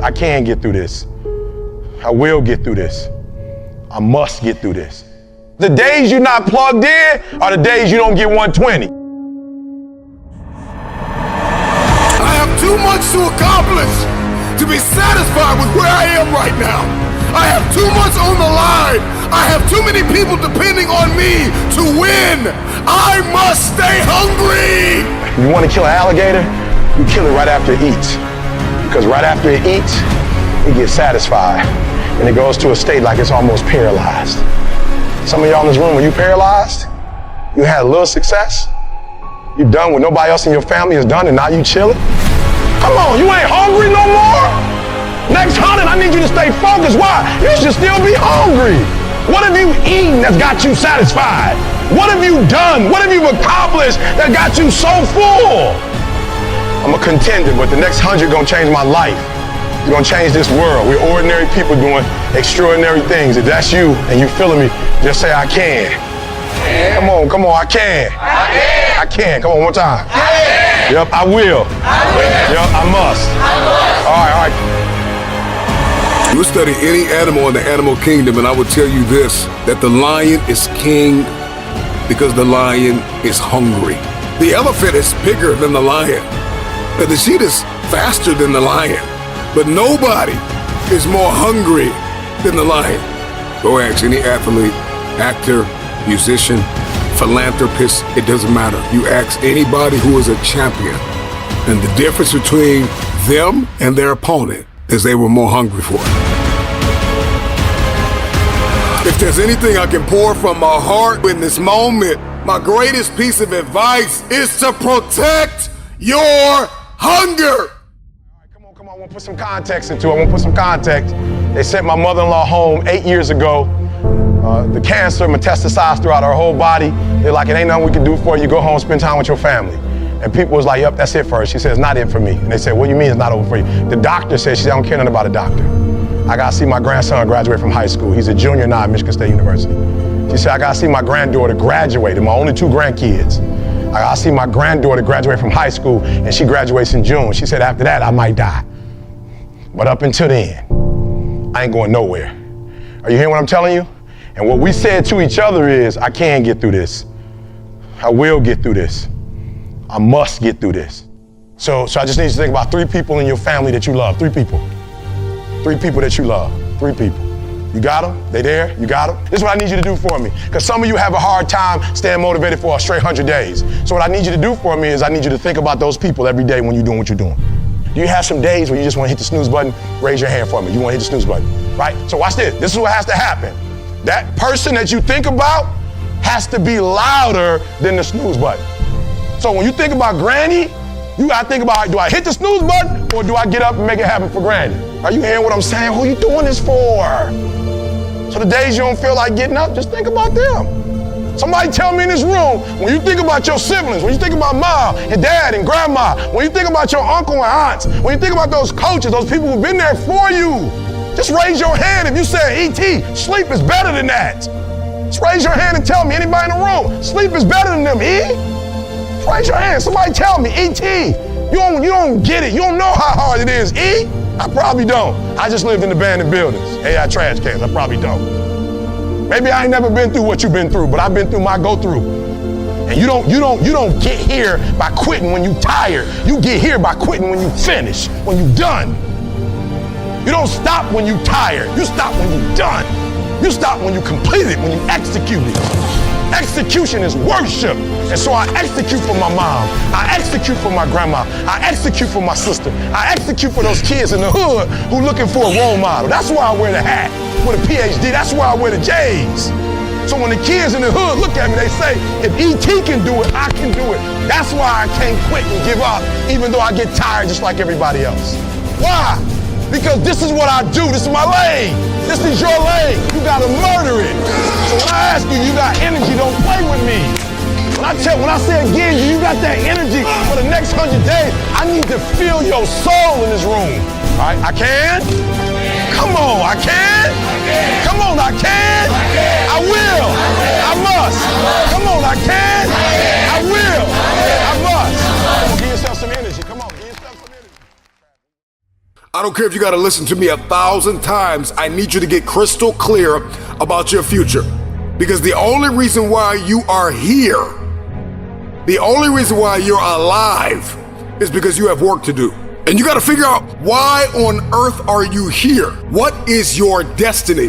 I can get through this. I will get through this. I must get through this. The days you're not plugged in are the days you don't get 120. I have too much to accomplish to be satisfied with where I am right now. I have too much on the line. I have too many people depending on me to win. I must stay hungry. You want to kill an alligator? You kill it right after it eats. Because right after it eats, it gets satisfied. And it goes to a state like it's almost paralyzed. Some of y'all in this room, when you paralyzed, you had a little success. You done what nobody else in your family has done, and now you chilling. Come on, you ain't hungry no more? Next 100, I need you to stay focused. Why? You should still be hungry. What have you eaten that's got you satisfied? What have you done? What have you accomplished that got you so full? I'm a contender, but the next 100 gonna change my life. You're gonna change this world. We're ordinary people doing extraordinary things. If that's you and you feeling me, just say, I can. Come on, I can. I can. Come on, one more time. Yep, I will. Yep, I must. All right. You study any animal in the animal kingdom, and I would tell you this, that the lion is king because the lion is hungry. The elephant is bigger than the lion. And the cheetah is faster than the lion. But nobody is more hungry than the lion. Go ask any athlete, actor, musician, philanthropist, it doesn't matter. You ask anybody who is a champion, and the difference between them and their opponent is they were more hungry for it. If there's anything I can pour from my heart in this moment, my greatest piece of advice is to protect your hunger. Come on, I want to put some context into it. I want to put some context. They sent my mother-in-law home 8 years ago. The cancer metastasized throughout her whole body. They're like, it ain't nothing we can do for you. Go home, spend time with your family. And people was like, yep, that's it for her. She said, it's not it for me. And they said, what do you mean it's not over for you? The doctor said, she said, I don't care nothing about a doctor. I got to see my grandson graduate from high school. He's a junior now at Michigan State University. She said, I got to see my granddaughter graduate. They're my only 2 grandkids. I got to see my granddaughter graduate from high school, and she graduates in June. She said, after that, I might die. But up until then, I ain't going nowhere. Are you hearing what I'm telling you? And what we said to each other is, I can get through this. I will get through this. I must get through this. So I just need you to think about 3 people in your family that you love. 3 people. 3 people that you love. 3 people. You got them? They there? You got them? This is what I need you to do for me. Because some of you have a hard time staying motivated for a straight 100 days. So what I need you to do for me is I need you to think about those people every day when you're doing what you're doing. Do you have some days where you just want to hit the snooze button? Raise your hand for me. You want to hit the snooze button, right? So watch this. This is what has to happen. That person that you think about has to be louder than the snooze button. So when you think about Granny, you got to think about, do I hit the snooze button or do I get up and make it happen for Granny? Are you hearing what I'm saying? Who are you doing this for? So the days you don't feel like getting up, just think about them. Somebody tell me in this room, when you think about your siblings, when you think about mom and dad and grandma, when you think about your uncle and aunts, when you think about those coaches, those people who've been there for you, just raise your hand if you say, E.T., sleep is better than that. Just raise your hand and tell me, anybody in the room, sleep is better than them, E? Just raise your hand. Somebody tell me, E.T., you don't get it. You don't know how hard it is, E? I probably don't. I just lived in abandoned buildings, AI trash cans. I probably don't. Maybe I ain't never been through what you've been through, but I've been through my go-through. And you don't get here by quitting when you tired. You get here by quitting when you finish, when you done. You don't stop when you tired. You stop when you done. You stop when you complete it, when you execute it. Execution is worship. And so I execute for my mom. I execute for my grandma. I execute for my sister. I execute for those kids in the hood who looking for a role model. That's why I wear the hat with a PhD. That's why I wear the J's. So when the kids in the hood look at me, they say, if E.T. can do it, I can do it. That's why I can't quit and give up, even though I get tired just like everybody else. Why? Because this is what I do. This is my lane. This is your lane. You gotta murder it. So when I ask you, you got energy, don't play with me. When I say again, you got that energy for the next 100 days, I need to feel your soul in this room. All right, I can? Come on, I can? Come on, I can? I will. I must. Come on, I can? I will. I must. Come on, give yourself some energy. Come on, give yourself some energy. I don't care if you got to listen to me 1,000 times. I need you to get crystal clear about your future. Because the only reason why you are here, the only reason why you're alive is because you have work to do. And you got to figure out, why on earth are you here? What is your destiny?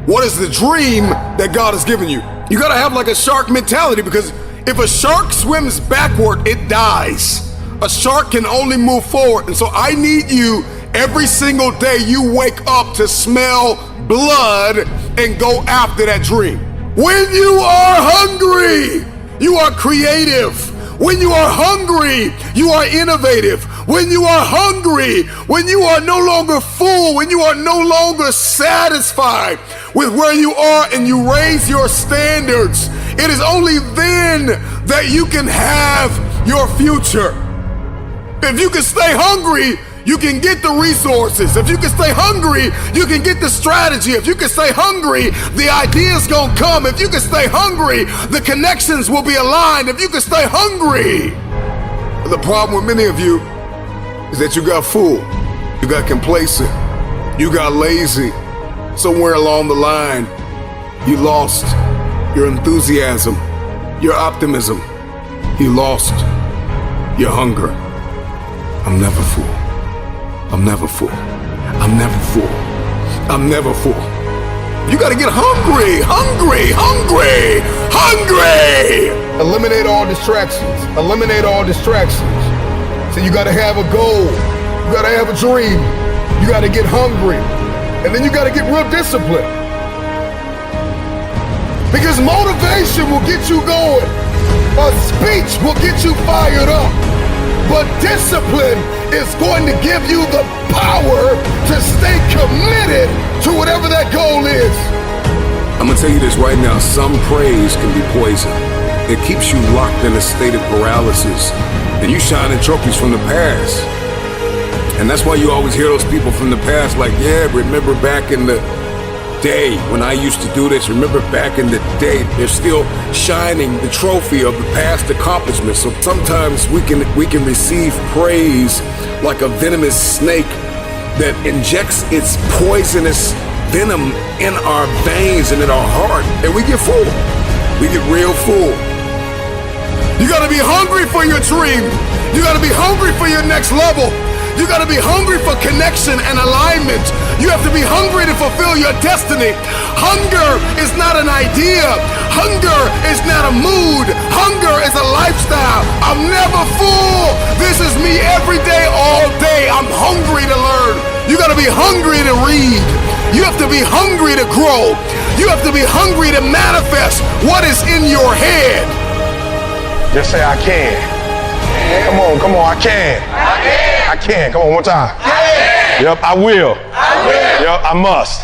What is the dream that God has given you? You got to have like a shark mentality, because if a shark swims backward, it dies. A shark can only move forward. And so I need you every single day you wake up to smell blood and go after that dream. When you are hungry, you are creative. When you are hungry, you are innovative. When you are hungry, when you are no longer full, when you are no longer satisfied with where you are and you raise your standards, it is only then that you can have your future. If you can stay hungry, you can get the resources. If you can stay hungry, you can get the strategy. If you can stay hungry, the ideas gonna come. If you can stay hungry, the connections will be aligned. If you can stay hungry. The problem with many of you is that you got full, you got complacent, you got lazy. Somewhere along the line, you lost your enthusiasm, your optimism. You lost your hunger. I'm never full. I'm never full. I'm never full. I'm never full. You gotta get hungry, hungry, hungry, hungry! Eliminate all distractions. Eliminate all distractions. So you gotta have a goal. You gotta have a dream. You gotta get hungry. And then you gotta get real disciplined. Because motivation will get you going. A speech will get you fired up. But discipline is going to give you the power to stay committed to whatever that goal is. I'm gonna tell you this right now, some praise can be poison. It keeps you locked in a state of paralysis, and you shining trophies from the past. And that's why you always hear those people from the past like, yeah, remember back in the day when I used to do this, remember back in the day. They're still shining the trophy of the past accomplishments. So sometimes we can receive praise like a venomous snake that injects its poisonous venom in our veins and in our heart, and we get full. We get real full. You gotta be hungry for your dream. You gotta be hungry for your next level. You gotta be hungry for connection and alignment. You have to be hungry to fulfill your destiny. Hunger is not an idea. Hunger is not a mood. Hunger is a lifestyle. I'm never full. This is me every day, all day. I'm hungry to learn. You gotta be hungry to read. You have to be hungry to grow. You have to be hungry to manifest what is in your head. Just say, I can. Come on, I can. I can. Come on, one time. Yep, I will. Yep, I must.